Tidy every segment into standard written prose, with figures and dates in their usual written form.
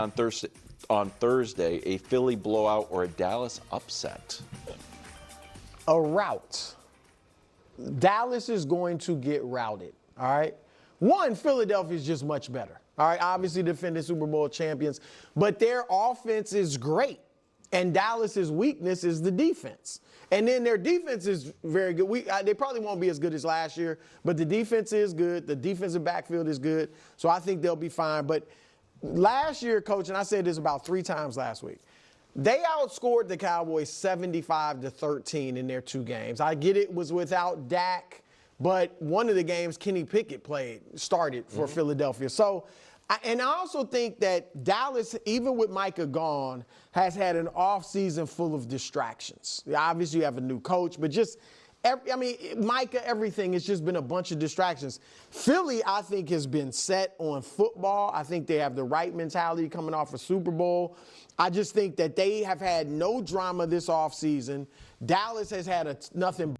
on Thursday, a Philly blowout or a Dallas upset? A rout. Dallas is going to get routed, all right? One, Philadelphia is just much better, all right? Obviously defending Super Bowl champions, but their offense is great, and Dallas's weakness is the defense. And then their defense is very good. They probably won't be as good as last year, but the defense is good. The defensive backfield is good, so I think they'll be fine. But last year, Coach, and I said this about 3 times last week, they outscored the Cowboys 75-13 in their 2 games. I get it was without Dak, but one of the games Kenny Pickett started for Philadelphia. So, I also think that Dallas, even with Micah gone, has had an offseason full of distractions. Obviously, you have a new coach, but just Micah, everything, it's just been a bunch of distractions. Philly, I think, has been set on football. I think they have the right mentality coming off a Super Bowl. I just think that they have had no drama this offseason. Dallas has had nothing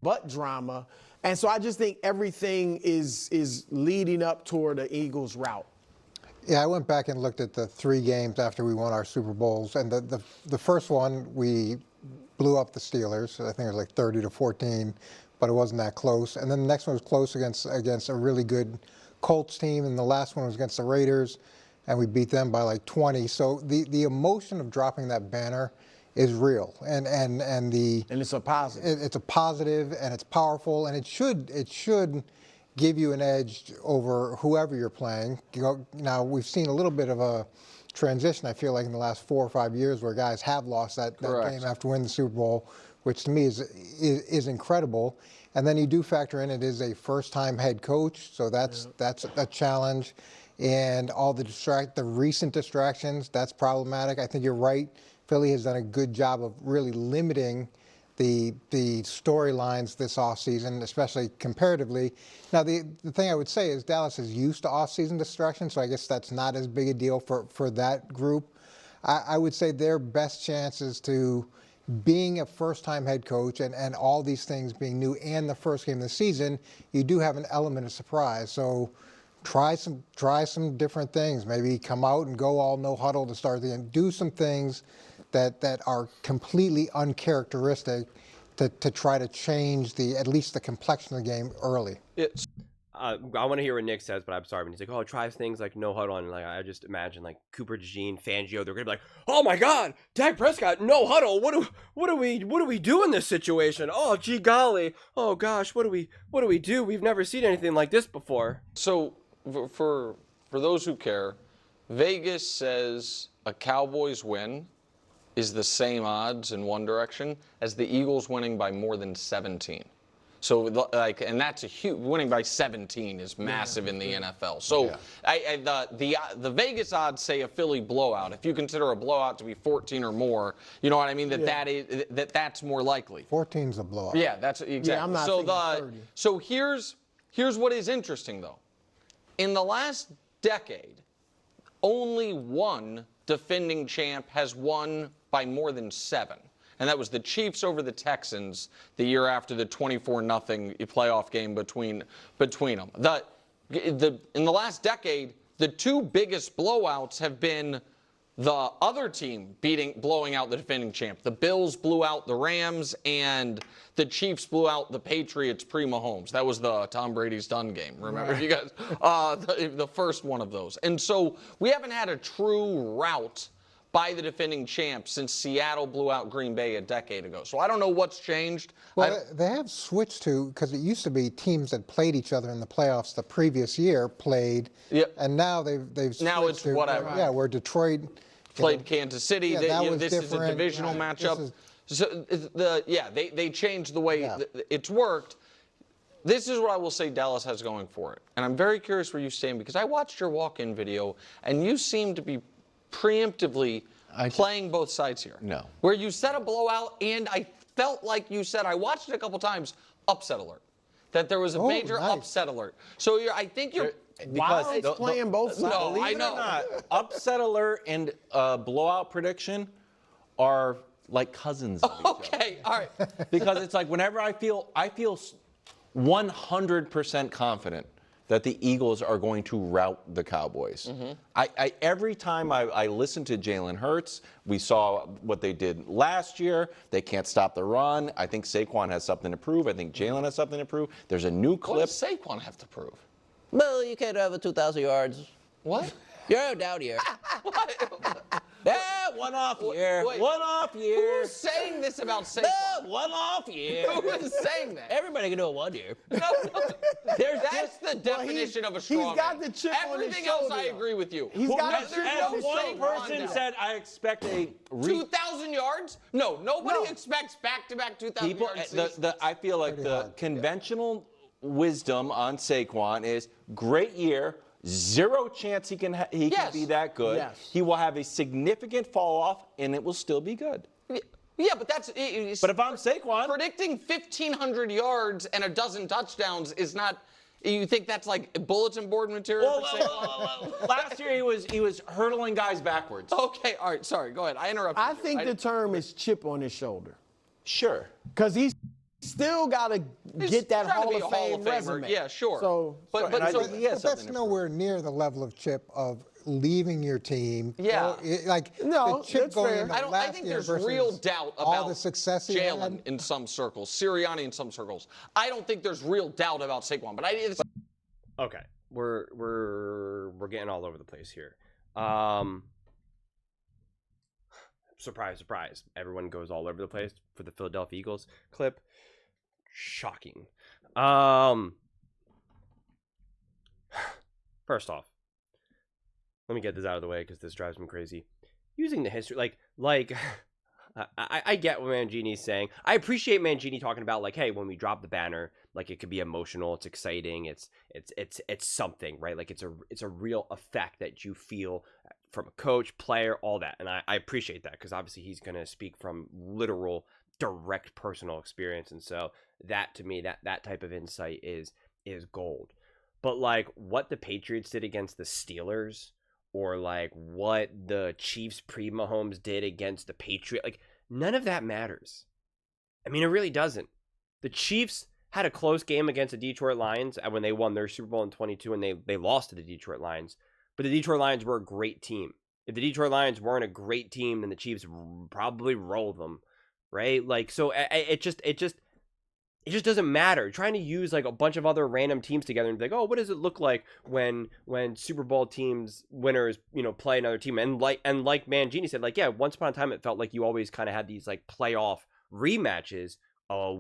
but drama. And so I just think everything is leading up toward the Eagles' route. Yeah, I went back and looked at the 3 games after we won our Super Bowls. And the first one, we blew up the Steelers. I think it was like 30-14, but it wasn't that close. And then the next one was close against a really good Colts team. And the last one was against the Raiders, and we beat them by like 20. So the emotion of dropping that banner is real, and it's a positive. It's a positive, and it's powerful, and it should give you an edge over whoever you're playing. Now we've seen a little bit of a transition, I feel like, in the last 4 or 5 years, where guys have lost that game after winning the Super Bowl, which to me is incredible. And then you do factor in it is a first-time head coach, so that's a challenge, and all the recent distractions, that's problematic. I think you're right. Philly has done a good job of really limiting the storylines this offseason, especially comparatively. Now, the thing I would say is Dallas is used to offseason distractions, so I guess that's not as big a deal for that group. I would say their best chances to being a first-time head coach and all these things being new and the first game of the season, you do have an element of surprise. So try some different things. Maybe come out and go all no huddle to start the end. Do some things that are completely uncharacteristic to try to change at least the complexion of the game early. I want to hear what Nick says, but I'm sorry. When he's like, "Oh, try things like no huddle," and like I just imagine like Cooper DeJean, Fangio, they're gonna be like, "Oh my God, Dak Prescott, no huddle. What do we do in this situation? Oh, gee golly. Oh gosh, what do we do? We've never seen anything like this before." So for those who care, Vegas says a Cowboys win is the same odds in one direction as the Eagles winning by more than 17. So, and that's a huge, winning by 17 is massive in the NFL. So, the Vegas odds say a Philly blowout. If you consider a blowout to be 14 or more, you know what I mean? That's more likely. 14's a blowout. Yeah, that's exactly. Yeah, I'm not thinking 30. So here's what is interesting though. In the last decade, only one defending champ has won by more than 7. And that was the Chiefs over the Texans the year after the 24-0 playoff game between them. In the last decade, the 2 biggest blowouts have been the other team blowing out the defending champ. The Bills blew out the Rams, and the Chiefs blew out the Patriots pre-Mahomes. That was the Tom Brady's done game. Remember, you guys, the first one of those. And so we haven't had a true rout by the defending champ since Seattle blew out Green Bay a decade ago. So I don't know what's changed. Well, they have switched to, because it used to be teams that played each other in the playoffs the previous year played, and now they've switched now it's to, whatever. Yeah, where Detroit played Kansas City. This is a divisional matchup. So they changed the way it's worked. This is what I will say Dallas has going for it. And I'm very curious where you stand, because I watched your walk-in video, and you seem to be preemptively playing both sides here. No. Where you said a blowout, and I felt like you said, I watched it a couple times, upset alert. That there was a major upset alert. So I think you're... Wow, it's playing both sides. No, I know. Not. Upset alert and blowout prediction are like cousins of each other. Okay, all right. Because it's like whenever I feel 100% confident that the Eagles are going to rout the Cowboys. Every time I listen to Jalen Hurts, we saw what they did last year. They can't stop the run. I think Saquon has something to prove. I think Jalen has something to prove. There's a new What clip. does Saquon have to prove? Well, you can't have a 2,000 yards. What? You're down here. Yeah, one-off year. Wait. One-off year. Who's saying this about Saquon? No, one-off year. Who is saying that? Everybody can do it 1 year. No. That's the definition of a strong he's got man. the chip on his Everything else shoulder, I though. agree with you. He's got There's the chip no on his way shoulder. Ron Person does. said, I expect a 2,000 yards? No, nobody No. expects back-to-back 2,000 people. yard seasons. I feel like Pretty the hard. conventional wisdom on Saquon is great year. Zero chance he can Yes. be that good. Yes. He will have a significant fall off, and it will still be good. Yeah, but that's. It's, But if I'm Saquon, predicting 1,500 yards and a dozen touchdowns is not. You think that's like bulletin board material? for Saquon? last year he was hurdling guys backwards. Okay, all right. Sorry, go ahead. I interrupted. I you. think the term is chip on his shoulder. Sure. Because he's still got to He's get that trying to Hall be of a Fame Famer. resume. Yeah, sure. So, but and I so, think he has But something that's to nowhere near the level of chip of leaving your team. Yeah. Like No, the chip that's going fair. into I last think year there's versus real doubt about all the success he Jalen had. in some circles, Sirianni in some circles. I don't think there's real doubt about Saquon, but it's Okay, we're getting all over the place here. Surprise, surprise! Everyone goes all over the place for the Philadelphia Eagles clip. Shocking. First off, let me get this out of the way because this drives me crazy. Using the history, I get what Mangini's saying. I appreciate Mangini talking about like, hey, when we drop the banner, like it could be emotional, it's exciting, it's something, right? Like it's a real effect that you feel from a coach, player, all that, and I appreciate that because obviously he's gonna speak from literal, direct personal experience, and so that to me, that type of insight is gold. But like what the Patriots did against the Steelers, or like what the Chiefs pre-Mahomes did against the Patriots, like none of that matters. I mean, it really doesn't. The Chiefs had a close game against the Detroit Lions when they won their Super Bowl in 22, and they lost to the Detroit Lions. But the Detroit Lions were a great team. If the Detroit Lions weren't a great team, then the Chiefs probably roll them, right? Like, so it just doesn't matter. Trying to use like a bunch of other random teams together and be like, oh, what does it look like when Super Bowl teams winners, play another team? And like Mangini said, like, yeah, once upon a time it felt like you always kind of had these like playoff rematches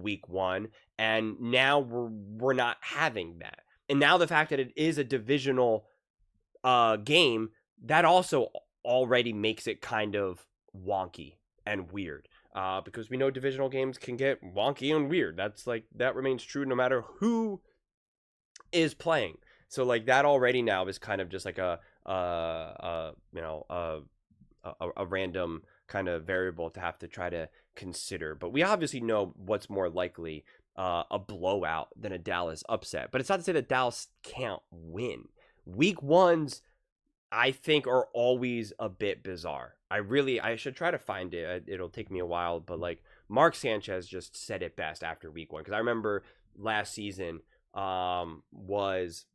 week one, and now we're not having that. And now the fact that it is a divisional game, that also already makes it kind of wonky and weird. Because we know divisional games can get wonky and weird. That remains true no matter who is playing. So like that already now is kind of just like a random kind of variable to have to try to consider. But we obviously know what's more likely, a blowout than a Dallas upset. But it's not to say that Dallas can't win. Week ones, I think, are always a bit bizarre. I should try to find it. It'll take me a while, but like Mark Sanchez just said it best after week one. Because I remember last season was,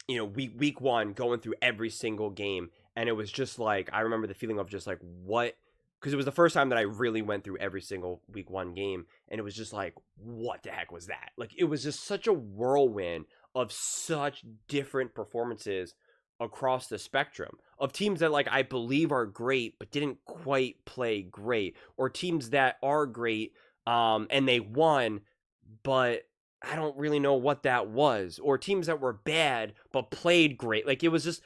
week one going through every single game. And it was just like, I remember the feeling of just like, what? Because it was the first time that I really went through every single week one game. And it was just like, what the heck was that? Like, it was just such a whirlwind of such different performances across the spectrum of teams that like I believe are great but didn't quite play great, or teams that are great and they won but I don't really know what that was, or teams that were bad but played great. Like it was just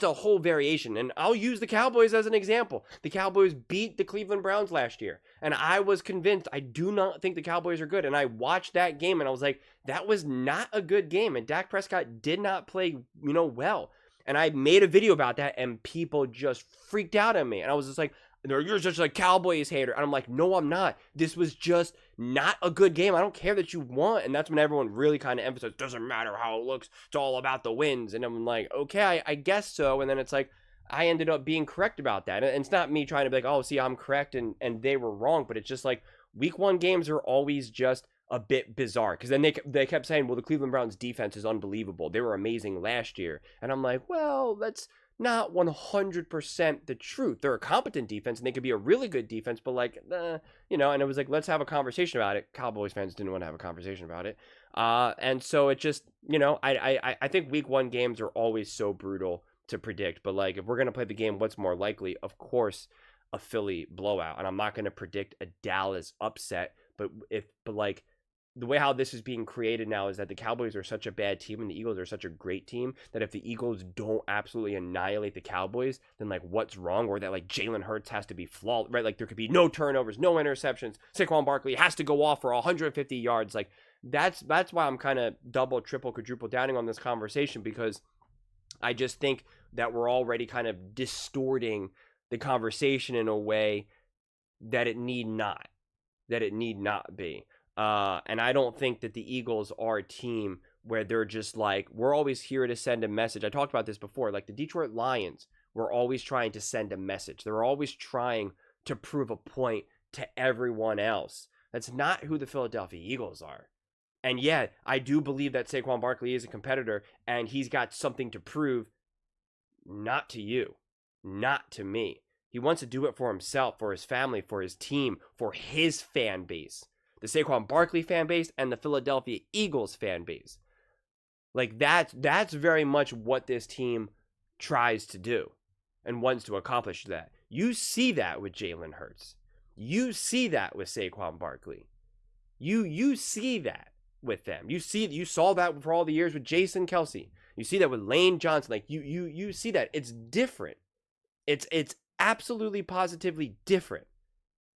a whole variation. And I'll use the Cowboys as an example. The Cowboys beat the Cleveland Browns last year, and I was convinced I do not think the Cowboys are good. And I watched that game and I was like, that was not a good game, and Dak Prescott did not play well. And I made a video about that, and people just freaked out at me. And I was just like, you're just a Cowboys hater. And I'm like, no, I'm not. This was just not a good game. I don't care that you won. And that's when everyone really kind of emphasized, doesn't matter how it looks. It's all about the wins. And I'm like, okay, I guess so. And then it's like, I ended up being correct about that. And it's not me trying to be like, oh, see, I'm correct and they were wrong. But it's just like week one games are always just a bit bizarre because then they kept saying, well, the Cleveland Browns defense is unbelievable. They were amazing last year. And I'm like, well, that's not 100% the truth. They're a competent defense and they could be a really good defense, but like, you know, and it was like, let's have a conversation about it. Cowboys fans didn't want to have a conversation about it. And so it just, you know, I think week 1 games are always so brutal to predict, but like, if we're going to play the game, what's more likely? Of course, a Philly blowout. And I'm not going to predict a Dallas upset, but like, the way how this is being created now is that the Cowboys are such a bad team and the Eagles are such a great team that if the Eagles don't absolutely annihilate the Cowboys, then like what's wrong? Or that like Jalen Hurts has to be flawed, right? Like there could be no turnovers, no interceptions. Saquon Barkley has to go off for 150 yards. Like that's why I'm kind of double, triple, quadruple downing on this conversation, because I just think that we're already kind of distorting the conversation in a way that it need not be. And I don't think that the Eagles are a team where they're just like, we're always here to send a message. I talked about this before. Like the Detroit Lions were always trying to send a message. They're always trying to prove a point to everyone else. That's not who the Philadelphia Eagles are. And yet, I do believe that Saquon Barkley is a competitor and he's got something to prove, not to you, not to me. He wants to do it for himself, for his family, for his team, for his fan base. The Saquon Barkley fan base and the Philadelphia Eagles fan base. Like that's very much what this team tries to do and wants to accomplish that. You see that with Jalen Hurts. You see that with Saquon Barkley. You see that with them. You saw that for all the years with Jason Kelce. You see that with Lane Johnson. Like you see that. It's different. It's absolutely positively different.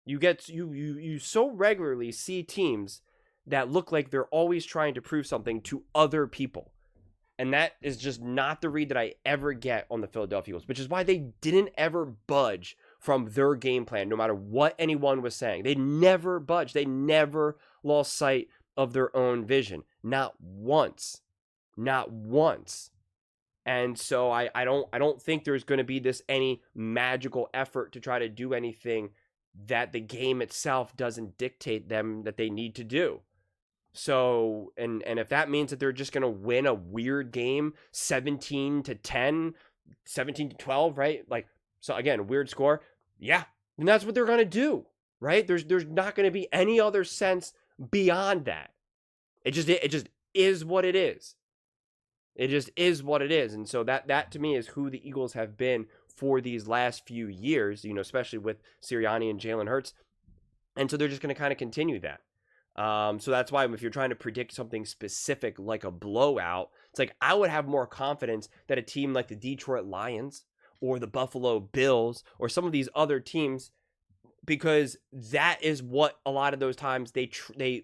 You so regularly see teams that look like they're always trying to prove something to other people. And that is just not the read that I ever get on the Philadelphia Eagles, which is why they didn't ever budge from their game plan, no matter what anyone was saying. They never budged. They never lost sight of their own vision. Not once. Not once. And so I don't think there's going to be any magical effort to try to do anything that the game itself doesn't dictate them that they need to do. So, and if that means that they're just going to win a weird game, 17-10, 17-12, right? Like, so again, a weird score. Yeah. And that's what they're going to do, right? There's not going to be any other sense beyond that. It just is what it is. It just is what it is. And so that to me is who the Eagles have been for these last few years, you know, especially with Sirianni and Jalen Hurts. And so they're just going to kind of continue that. So that's why if you're trying to predict something specific like a blowout, it's like I would have more confidence that a team like the Detroit Lions or the Buffalo Bills or some of these other teams, because that is what a lot of those times they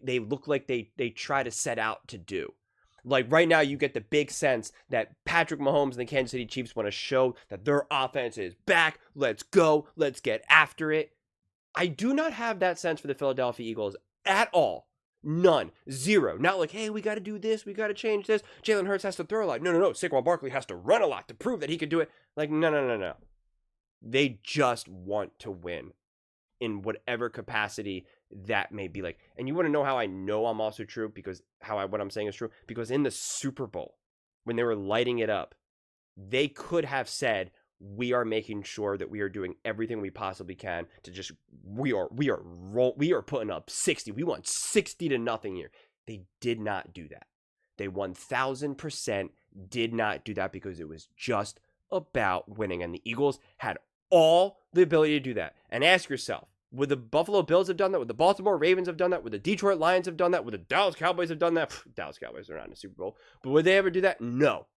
look like they try to set out to do. Like right now, you get the big sense that Patrick Mahomes and the Kansas City Chiefs want to show that their offense is back. Let's go. Let's get after it. I do not have that sense for the Philadelphia Eagles at all. None. Zero. Not like, hey, we got to do this. We got to change this. Jalen Hurts has to throw a lot. No. Saquon Barkley has to run a lot to prove that he could do it. Like, no. They just want to win in whatever capacity that may be like. And you want to know how I know I'm also true, because what I'm saying is true, because in the Super Bowl, when they were lighting it up, they could have said, we are making sure that we are doing everything we possibly can to just, we are putting up 60. We want 60-0 here. They did not do that. They 1000% did not do that, because it was just about winning. And the Eagles had all the ability to do that. And ask yourself, would the Buffalo Bills have done that? Would the Baltimore Ravens have done that? Would the Detroit Lions have done that? Would the Dallas Cowboys have done that? Dallas Cowboys are not in the Super Bowl. But would they ever do that? No.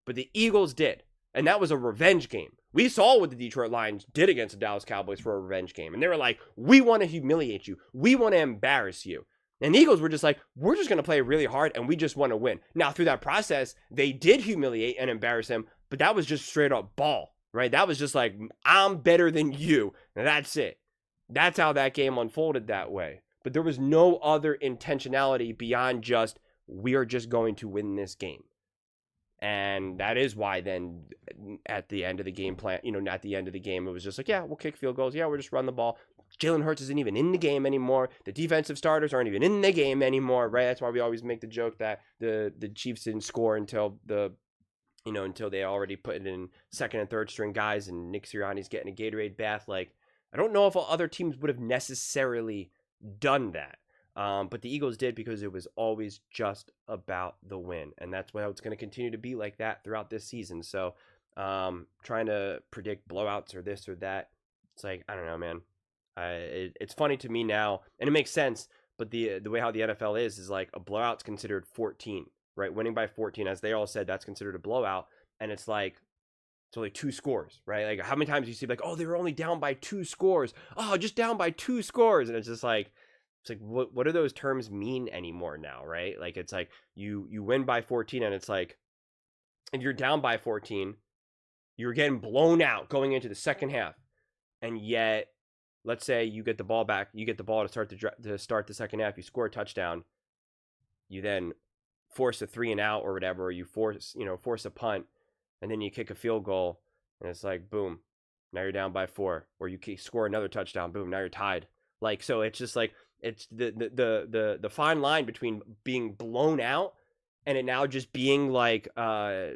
But the Eagles did. And that was a revenge game. We saw what the Detroit Lions did against the Dallas Cowboys for a revenge game. And they were like, we want to humiliate you. We want to embarrass you. And the Eagles were just like, we're just going to play really hard and we just want to win. Now, through that process, they did humiliate and embarrass him, but that was just straight up ball, right? That was just like, I'm better than you. And that's it. That's how that game unfolded that way. But there was no other intentionality beyond just, we are just going to win this game. And that is why then at the end of the game plan, at the end of the game, it was just like, yeah, we'll kick field goals. Yeah, we'll just run the ball. Jalen Hurts isn't even in the game anymore. The defensive starters aren't even in the game anymore, right? That's why we always make the joke that the Chiefs didn't score until until they already put it in second and third string guys, and Nick Sirianni's getting a Gatorade bath. Like, I don't know if other teams would have necessarily done that. But the Eagles did, because it was always just about the win. And that's why it's going to continue to be like that throughout this season. So trying to predict blowouts or this or that, it's like, I don't know, man. It's funny to me now, and it makes sense. But the way how the NFL is like a blowout's considered 14, right? Winning by 14, as they all said, that's considered a blowout. And it's like, it's only 2 scores, right? Like, how many times do you see like, oh, they were only down by 2 scores. Oh, just down by 2 scores. And it's just like, what do those terms mean anymore now, right? Like, it's like you win by 14, and it's like, if you're down by 14, you're getting blown out going into the second half. And yet, let's say you get the ball back, you get the ball to start the second half, you score a touchdown, you then force a 3 and out or whatever, or you force a punt, and then you kick a field goal, and it's like, boom, now you're down by 4, or you score another touchdown, boom, now you're tied. Like, so it's just like, it's the fine line between being blown out and it now just being like a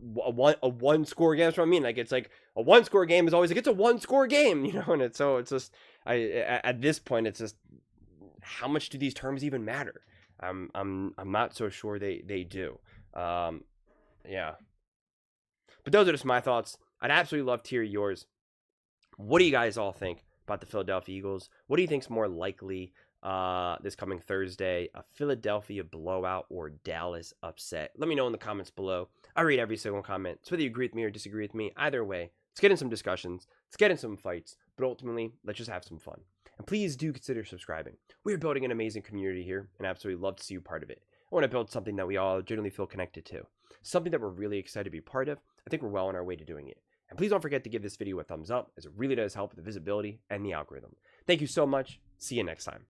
one score game. That's what I mean. Like, it's like a 1 score game is always like, it's a 1 score game, and it's just, at this point, it's just, how much do these terms even matter? I'm not so sure they do. Yeah. But those are just my thoughts. I'd absolutely love to hear yours. What do you guys all think about the Philadelphia Eagles? What do you think's more likely this coming Thursday, a Philadelphia blowout or Dallas upset? Let me know in the comments below. I read every single comment. So whether you agree with me or disagree with me, either way, let's get in some discussions, let's get in some fights, but ultimately, let's just have some fun. And please do consider subscribing. We are building an amazing community here, and I absolutely love to see you part of it. I want to build something that we all generally feel connected to, something that we're really excited to be part of. I think we're well on our way to doing it. And please don't forget to give this video a thumbs up, as it really does help with the visibility and the algorithm. Thank you so much. See you next time.